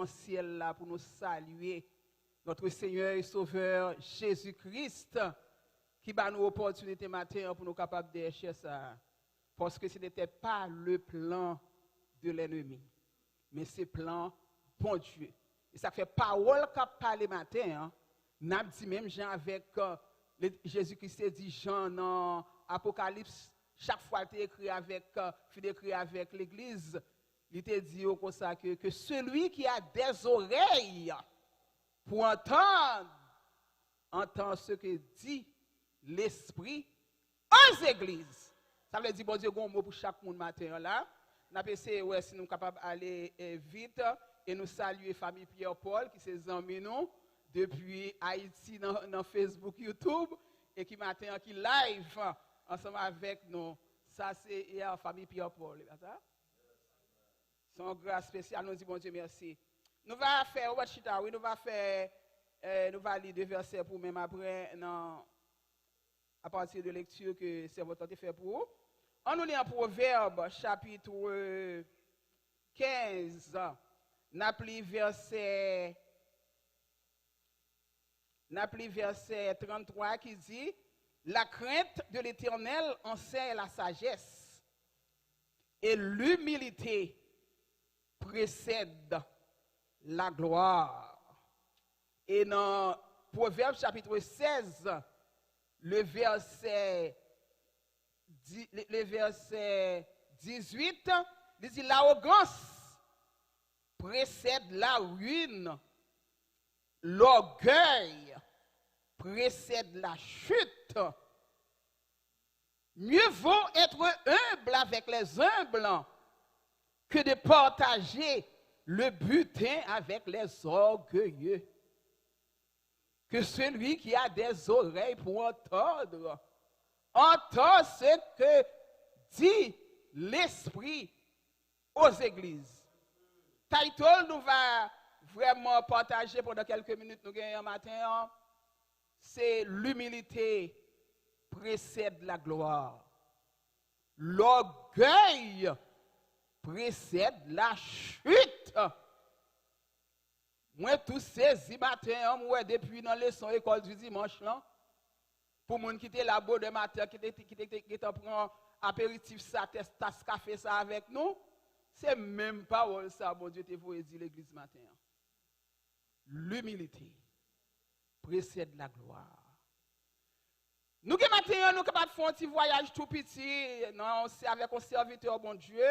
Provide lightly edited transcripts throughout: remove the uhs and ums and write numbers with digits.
dans le ciel là pour nous saluer notre Seigneur et Sauveur Jésus-Christ qui va nous opportunité matin pour nous capables de chercher ça. Parce que ce n'était pas le plan de l'ennemi, mais c'est le plan bon Dieu. Et ça fait parole qu'a parlé matin, hein, n'a dit même Jean avec Jésus-Christ dit Jean dans Apocalypse, chaque fois qu'il écrit avec l'église, il te dit comme ça que celui qui a des oreilles pour entend ce que dit l'Esprit aux églises. Ça veut dire, bon Dieu, un mot pour chaque monde matin là. Nous avons essayé, ouais, si nous sommes capables d'aller vite et nous saluer la famille Pierre-Paul qui s'est amis nous depuis Haïti dans Facebook, YouTube et qui matin qui live ensemble avec nous. Ça, c'est la famille Pierre-Paul. Son grâce spéciale, nous disons, bon Dieu, merci. Nous allons faire, nous allons lire 2 versets pour même après, à partir de lecture que c'est votre temps fait pour vous. On nous lit en Proverbe, chapitre 15, n'appli verset 33 qui dit « La crainte de l'Éternel enseigne la sagesse et l'humilité précède la gloire. » Et dans Proverbe chapitre 16, le verset 18, il dit « L'arrogance précède la ruine, l'orgueil précède la chute. Mieux vaut être humble avec les humbles que de partager le butin avec les orgueilleux. Que celui qui a des oreilles pour entendre, entend ce que dit l'Esprit aux églises. Title nous va vraiment partager pendant quelques minutes, nous gagnons matin, c'est l'humilité précède la gloire. L'orgueil précède la chute. Moi, tout saisi matin, moi, depuis dans les leçons école du dimanche, là, pour les gens qui étaient là-bas de matin, qui prend apéritif, ça, tasse café, ça avec nous, c'est même pas ça, bon Dieu, te voulu dire l'église matin. L'humilité précède la gloire. Nous qui matin, nous capables de faire un petit voyage tout petit, non, c'est avec un serviteur bon Dieu.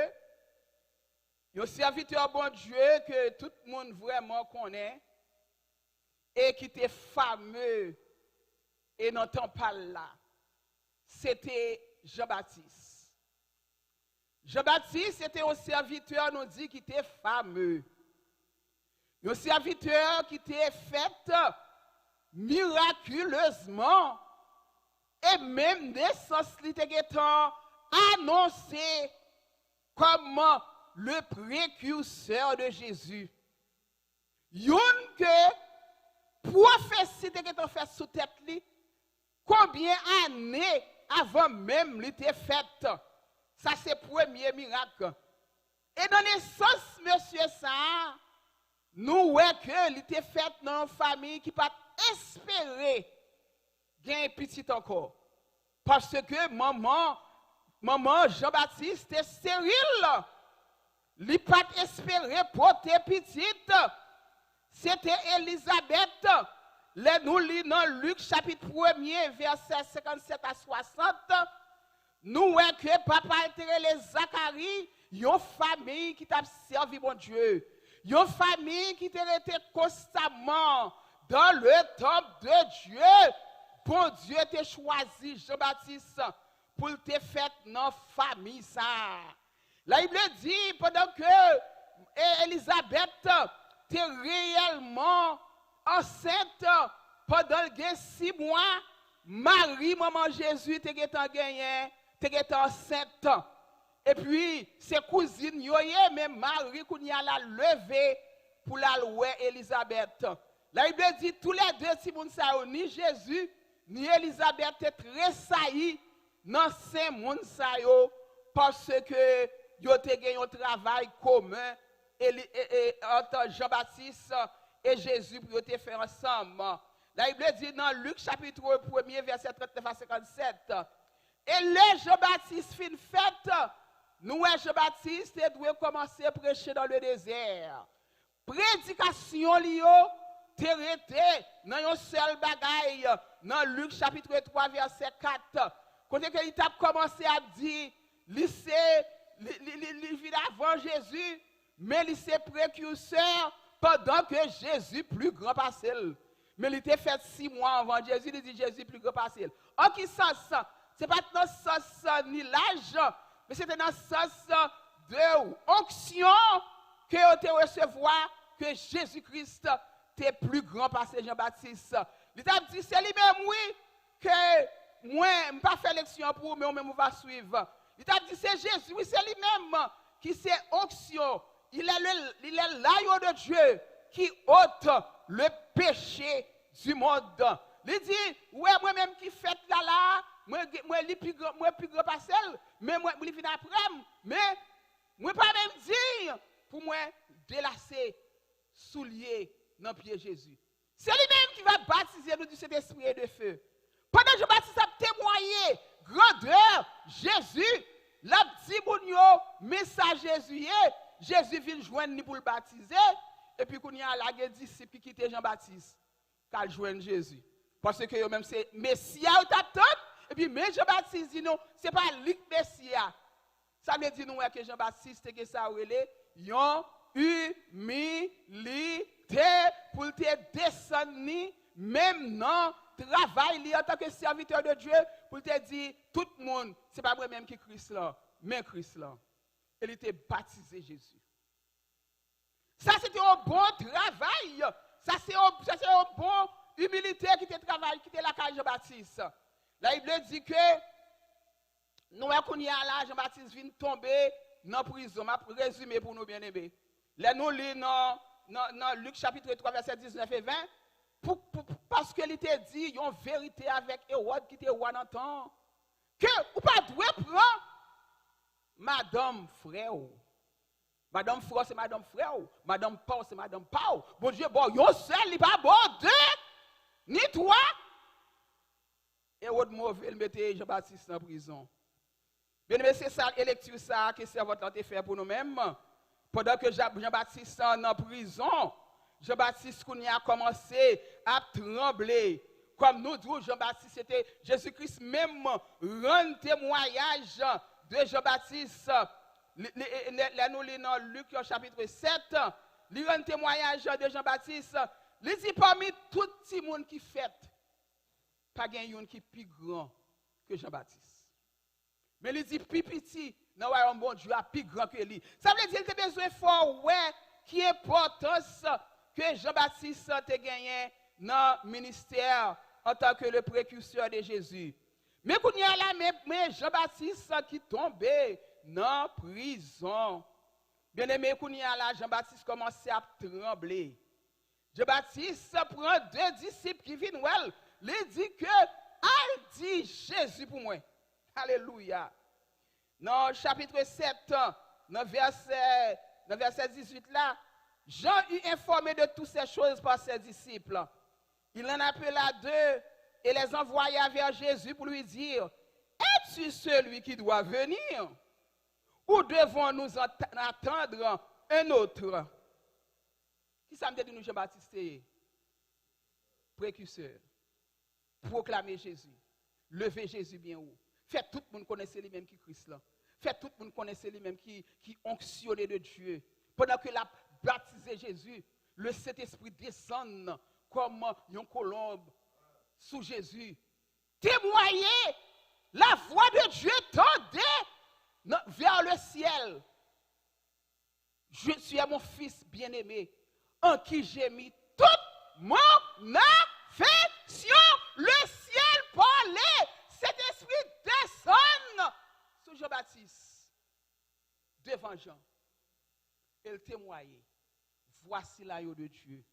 Un serviteur bon Dieu que tout le monde vraiment connaît et qui était fameux et dans temps là. C'était Jean-Baptiste. Jean-Baptiste était un serviteur, nous dit, qui était fameux. Un serviteur qui était fait miraculeusement et même naissance qui était annoncé comme le précurseur de Jésus. Yon que prophétie était faite sous tête li, combien d'années avant même l'était faite. Ça c'est le premier miracle. Et dans naissance monsieur ça, nous voyons que l'était faite dans une famille qui pas espérer gagner petit encore. Parce que maman Jean-Baptiste est stérile. Li pas espéré porter petite. C'était Élisabeth. Nous lisons dans Luc chapitre 1er, verset 57 à 60. Nous voyons que papa était les Zacharie, une famille qui t'a servi mon Dieu. Une famille qui t'a été constamment dans le temple de Dieu. Bon Dieu t'a choisi Jean-Baptiste pour te faire dans la famille ça. La Bible dit, pendant que Élisabeth était réellement enceinte, pendant 6 mois, Marie, maman Jésus, était enceinte. Et puis, ses cousines, même Marie, qui a la levé pour la louer Élisabeth. La Bible dit, tous les deux, si vous ne savez, ni Jésus, ni Élisabeth, est très saillis dans ces mondes, parce que ils ont un travail commun entre Jean-Baptiste et Jésus pour te faire ensemble. La Bible dit dans Luc chapitre 1, verset 39 à 57. Et les Jean-Baptiste fin fête, nous, Jean-Baptiste, doit commencer à prêcher dans le désert. Prédication liée, t'arrêter dans un seul bagaille, dans Luc chapitre 3, verset 4. Quand il a commencé à dire, il vit avant Jésus, mais il s'est précurseur pendant que Jésus plus grand passé. Mais il était fait 6 mois avant Jésus, il dit Jésus plus grand passé. En qui sens? Ce n'est pas dans le sens ni l'âge, mais c'était dans le sens de onction que vous recevoir que Jésus-Christ était plus grand passé Jean-Baptiste. Il a dit, c'est lui-même, oui, que moi, je ne vais pas faire l'élection pour vous, mais moi-même, je vais suivre. Il a dit, c'est Jésus, oui, c'est lui-même qui c'est onction. Il est l'agneau de Dieu qui ôte le péché du monde. Il dit, ouais, moi-même qui fait là, moi, plus grand passé, mais moi, je viens après, mais moi, pas même dire pour moi délasser, soulier dans le pied de Jésus. C'est lui-même qui va baptiser nous du Saint-Esprit et de feu. Pendant que Jean-Baptiste a témoigné, grandeur, Jésus, la petite bougno, message Jésus, Jésus vient joindre pour le baptiser, et puis quand il y a la disciple qui quitte Jean-Baptiste, qu'elle joigne Jésus. Parce que eux-mêmes, c'est Messia ou t'attend, et puis mais Jean-Baptiste dit non, ce n'est pas lui Messia. Ça veut dire nous que Jean-Baptiste, que ça relève, yon humilité pour te descendre, même non, travail en tant que serviteur de Dieu, pour te dire, tout le monde, ce n'est pas moi-même qui Christ là, mais Christ là. Il était baptisé Jésus. Ça, c'était un bon travail. Ça, c'est un bon humilité qui était travail, qui était la cage Jean-Baptiste. La Bible dit que nous, qu'on y a là, Jean-Baptiste vient tomber dans la prison. Je vais résumer pour nous bien-aimés. Là, nous lisons dans Luc chapitre 3, verset 19 et 20, parce qu'il était dit, il y a une vérité avec Hérode qui était roi dans le temps, que vous ne pouvez pas prendre Madame frère. Madame frère, c'est Madame frère. Madame Pau, c'est Madame Pau. Bon Dieu, bon, yon seul, il n'est pas bon, deux, ni toi. Hérode mauvais, il mettait Jean-Baptiste en prison. Bien aimé, c'est ça, l'électure ça, que servante a fait pour nous-mêmes. Pendant que Jean-Baptiste est en prison, Jean-Baptiste a commencé à trembler. Comme nous disons, Jean-Baptiste, c'était Jésus-Christ même rend témoignage de Jean-Baptiste. Là, nous lisons dans Luc chapitre 7, il rend témoignage de Jean-Baptiste. Il dit parmi tout le monde qui fait, pas quelqu'un qui est plus grand que Jean-Baptiste. Mais il dit plus petit, non, un bon Dieu a plus grand que lui. Ça veut dire qu'il a besoin fort, ouais, qui est importance que Jean-Baptiste a gagné dans le ministère en tant que le précurseur de Jésus. Mais quand il y a là, mais Jean-Baptiste qui tombait dans la prison. Bien aimé, quand il y a là, Jean-Baptiste commence à trembler. Jean-Baptiste prend 2 disciples qui viennent, well, il dit que, elle dit Jésus pour moi. Alléluia. Dans le chapitre 7, dans verset 18 là, Jean eut informé de toutes ces choses par ses disciples. Il en appela 2 et les envoya vers Jésus pour lui dire, es-tu celui qui doit venir? Ou devons-nous attendre un autre? Qui ça me dit nous Jean-Baptiste? Précurseur. Proclamer Jésus. Lever Jésus bien haut. Fait tout le monde connaisse lui-même qui Christ là. Fait tout le monde connaisse lui-même qui onctionné de Dieu. Pendant que la baptisé Jésus, le Saint-Esprit descend comme une colombe sous Jésus. Témoigner la voix de Dieu tendait vers le ciel. Je suis mon fils bien-aimé, en qui j'ai mis toute mon affection. Le ciel parlait, cet esprit descend sur Jean-Baptiste, devant Jean. Il témoignait, voici l'agneau de Dieu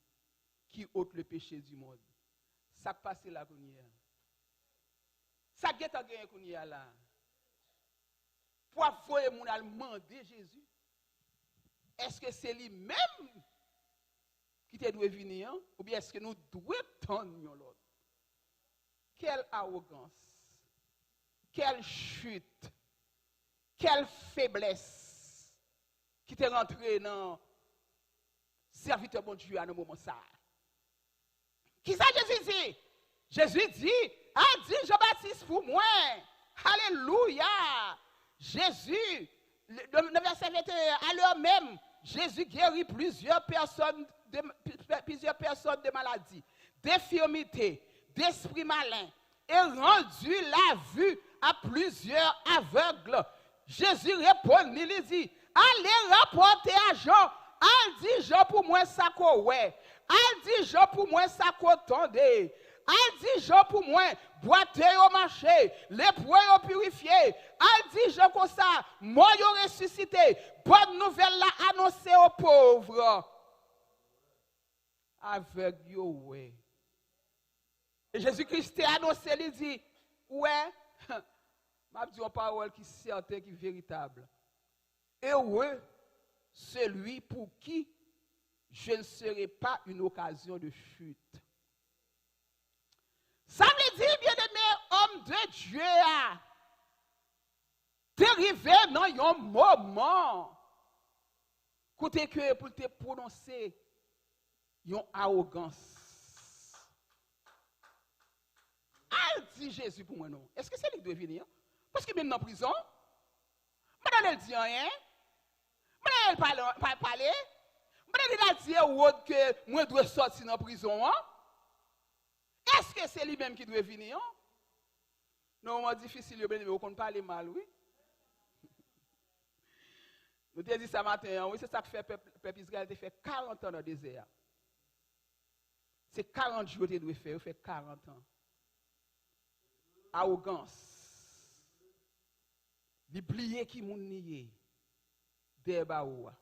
qui ôte le péché du monde. Ça passe là qu'on y a. Ça guette à gagner qu'on y a là. Pour voir mon demander Jésus. est-ce que c'est lui-même qui te doit venir, ou bien est-ce que nous devons tendre l'autre? Quelle arrogance, quelle chute, quelle faiblesse qui t'est rentré dans serviteur bon Dieu à un moment ça. Qui ça Jésus dit? Jésus dit, a dit Jean-Baptiste pour moi. Alléluia. Jésus, le verset 21, à l'heure même, Jésus guérit plusieurs personnes de maladies, d'infirmités, d'esprits malins, et rendu la vue à plusieurs aveugles. Jésus répond, il dit, allez rapporter à Jean. Al dit Jean pour moi ça qu'on ouais. Al dit Jean pour moi ça qu'on tendait. Al dit Jean pour moi boiter au marché, les poids purifiés. Al dit Jean comme ça, moi yo ressuscité. Bonne nouvelle là annoncée aux pauvres. Avec yo ouais. Et Jésus-Christ a annoncé, il dit, ouais, m'a dit une parole qui est certaine, qui est véritable. Et ouais, celui pour qui je ne serai pas une occasion de chute. Ça veut dire, bien-aimé, homme de Dieu, t'arrivé dans un moment, côté que pour te prononcer, une arrogance. Al dit Jésus pour moi non. Est-ce que c'est lui qui doit venir? Parce que même dans la prison, madame elle dit rien. Madame elle parle. Madame elle dit que moi dois sortir dans la prison. Est-ce que c'est lui-même qui doit venir? Non, c'est difficile, mais on ne parle mal, oui. Nous t'ai dit ça matin, oui, c'est ça que fait peuple Israël, il fait 40 ans dans le désert. C'est 40 jours qu'il doit faire, il fait 40 ans. Arrogance. L'oublier qui moun nié. Débaoua.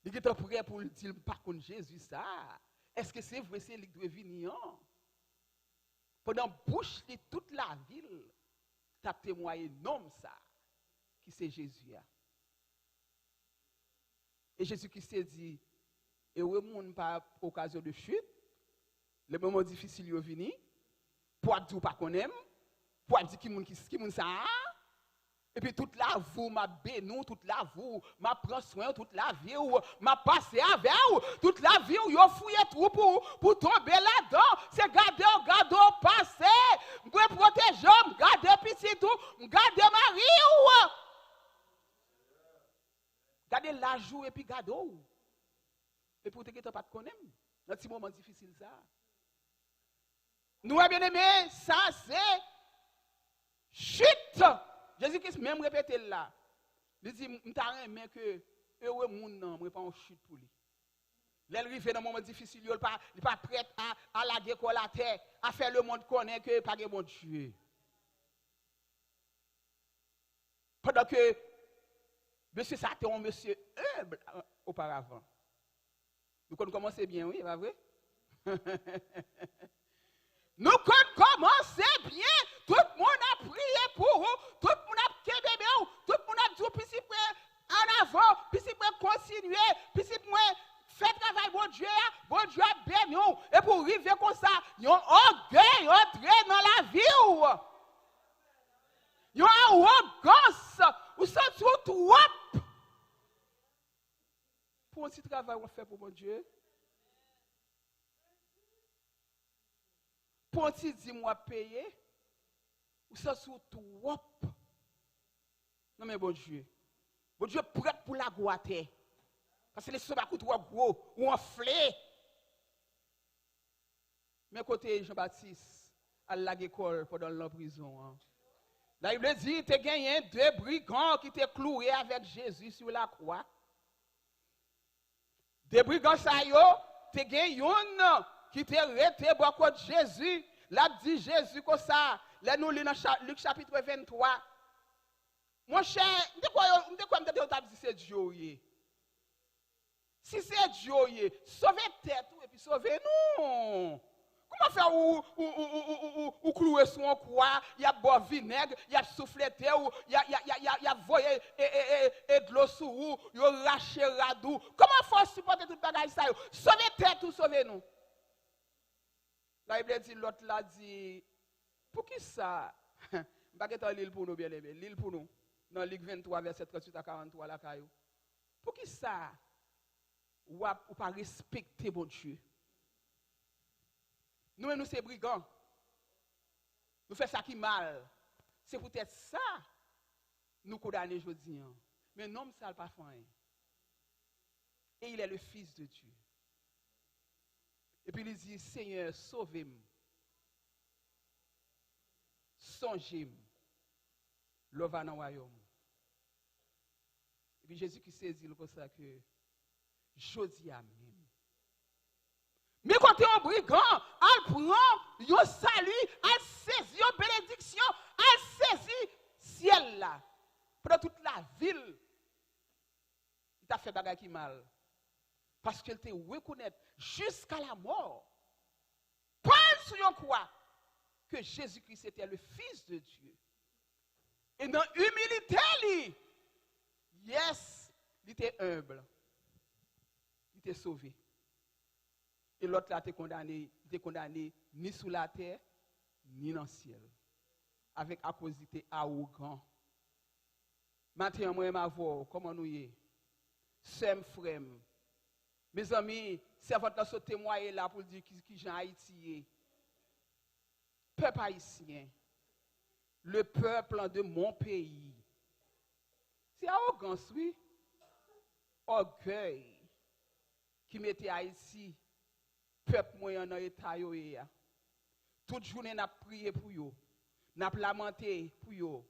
Il est prêt pour dire par contre Jésus ça. Est-ce que c'est vrai c'est lui qui doit venir? Pendant bouche de toute la ville, tu as témoigné nom ça qui c'est Jésus. Et Jésus-Christ dit et oui moun pas occasion de chute. Le moment difficile est venu. Pour dire pas qu'on aime. Pour dire qui moun ça. Et puis toute la vie m'a béni, toute la vie m'a prend soin, toute la vie m'a passé avec ou toute la vie où yo fouillé tout pour tomber là-dedans. C'est garder passer, me protéger, me garder petit tout, me garder mari ou garder la joue et puis garder ou. Et pour te que pas te connaître dans ces moments difficiles ça. Nous bien aimé, ça c'est chute. Jésus-Christ même répété là. Il dit m'ta aimé que heureux moun nan, moi pas en chute pour lui. L'elle arrive dans un moment difficile, il pas prêt à la décoller la terre, à faire le monde connaître que pas de bon Dieu. Pendant que monsieur ça était un monsieur humble auparavant. Nous commençons bien, oui, pas vrai? Nous commençons bien, tout le monde a prié pour vous, tout le monde a québé vous, tout le monde a dit, puis si vous en avant, puis si vous continuer, puis si vous faites travail, bon Dieu a béni vous, et pour arriver comme ça, il y a un orgueil entré dans la vie. Il y a une arrogance, vous sentez trop pour un petit travail qu'on fait pour mon Dieu. Pour un petit 10 mois payé, ou ça surtout wop. Non mais bon Dieu prêt pour la goûter. Parce que les soins coûtent trop gros, ou enflé. Mais côté Jean-Baptiste, à l'école pendant la prison. La Bible dit, tu as gagné 2 brigands qui t'ont cloué avec Jésus sur la croix. 2 brigands ça yo, tu as gagné une qui t'est arrêté beaucoup de Jésus. Là dit Jésus comme ça. Là nous lisons dans Luc chapitre 23. Mon cher, de quoi me dit c'est Dieu. Si c'est Dieu, sauvez tête et puis sauvez nous. Comment faire ou clouer sur un croix, il y a boire vinaigre, il y a souffler terre, il y a voyer et de l'eau sous ou, il y a lâcher radou. Comment faut supporter toute bagaille ça? Sauver tête ou sauver nous? La Bible dit, l'autre là dit, pour qui ça? Baguette l'île pour nous, bien aimé, l'île pour nous. Dans Luc 23, verset 38 à 43, la caillou. Pour qui ça? Ou pas respecter mon Dieu? Nous, c'est brigands. Nous faisons ça qui mal. C'est peut-être ça nous condamnons aujourd'hui. Mais non, ça n'a pas fait. Et il est le Fils de Dieu. Et puis il dit, Seigneur, sauvez-moi. Songez-moi. Le va dans le royaume. Et puis Jésus qui saisit comme ça que Jodi a même. Mais quand on brigand, elle prend un salut, elle saisit une bénédiction, elle saisit ciel là. Pendant toute la ville, il t'a fait bagaille qui mal. Parce qu'elle te reconnaît jusqu'à la mort. Pas sur une croix que Jésus-Christ était le Fils de Dieu. Et dans l'humilité, yes, il était humble. Il était sauvé. Et l'autre là, il était condamné ni sous la terre, ni dans le ciel. Avec à cause de arrogant. Maintenant, moi, ma voix, comment nous y est? Sem frère. Mes amis, c'est votre ce témoin là pour dire qui Jean Haïti est. Peuple haïtien. Le peuple de mon pays. C'est arrogance, oui. Orgueil. Qui mettait Haïti, peuple moyen dans l'état yo. Toute journée n'a prié pour yo, n'a lamenté pour yo.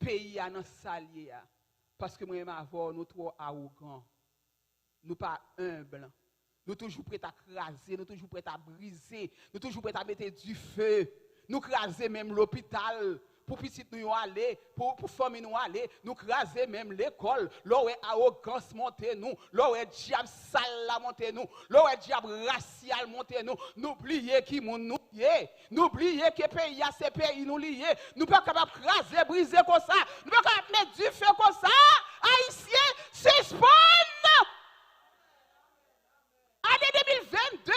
Pays a dans salier parce que moi ma voix nous trop arrogant. Nous pas humble. Nous toujours prêts à craser, nous toujours prêts à briser, nous toujours prêts à mettre du feu. Nous craser même l'hôpital. Pour petite nous aller, pour famille nous aller, nous craser même l'école, là où est arrogance monter nous, là où est diable sale la monter nous, là où est diable racial monter nous, n'oubliez qui nous lié, n'oubliez que pays a ces pays nous liés, nous pas capable craser, briser comme ça, nous pas capable mettre du feu comme ça, haïtiens, suspend. Année 2022,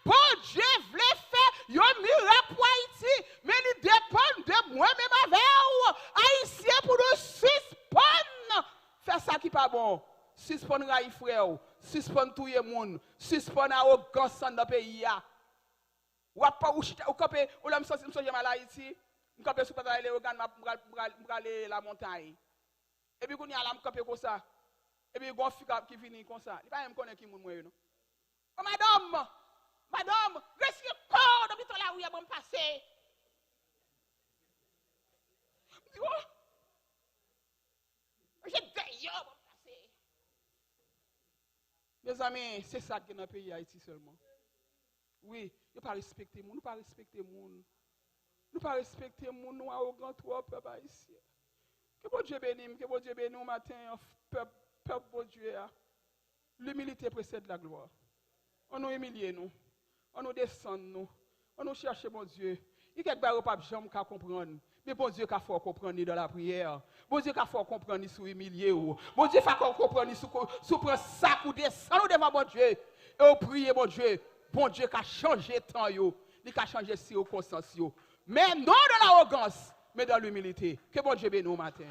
bon Dieu voulait faire un miracle pour Haïti, mais il dépend de moi-même avec vous. Haïtien pour nous suspendre. Faire ça qui n'est pas bon. Suspendre les frères, suspendre tout le monde, suspendre l'arrogance dans le pays. Ou pas ou capé ou la me mal Haïti, me capé sur aller regarder la montagne. Et puis qu'on y a la me capé comme ça. Et puis gon fille qui vient comme ça. Il pas même connaître qui moun moi non. Oh madame, reste corps de biton là où il y a bon passé. J'ai d'ailleurs bon passé. Mes amis, c'est ça qui est dans le pays Haïti seulement. Oui, nous pas respecter moun, nous pas respecter moun. Nous pas respecter moun, nous arrogant trop peuple haïtien. Que bon Dieu bénisse, que bon Dieu bénisse matin peuple bon Dieu. L'humilité précède la gloire. On nous humilie nous. On nous descend nous. On nous cherche bon Dieu. Il y a quelque chose pas jamais qu'à comprendre. Mais bon Dieu qu'a faut comprendre dans la prière. Bon Dieu qu'a faut comprendre sous humilier ou. Bon Dieu qu'a faut comprendre sous prendre sac ou descendre devant bon Dieu. Et on prie bon Dieu. Bon Dieu qu'a changé temps yo. Il qu'a changé circonstances yo. Mais non dans l'arrogance, mais dans l'humilité. Que bon Dieu bénisse nous matin.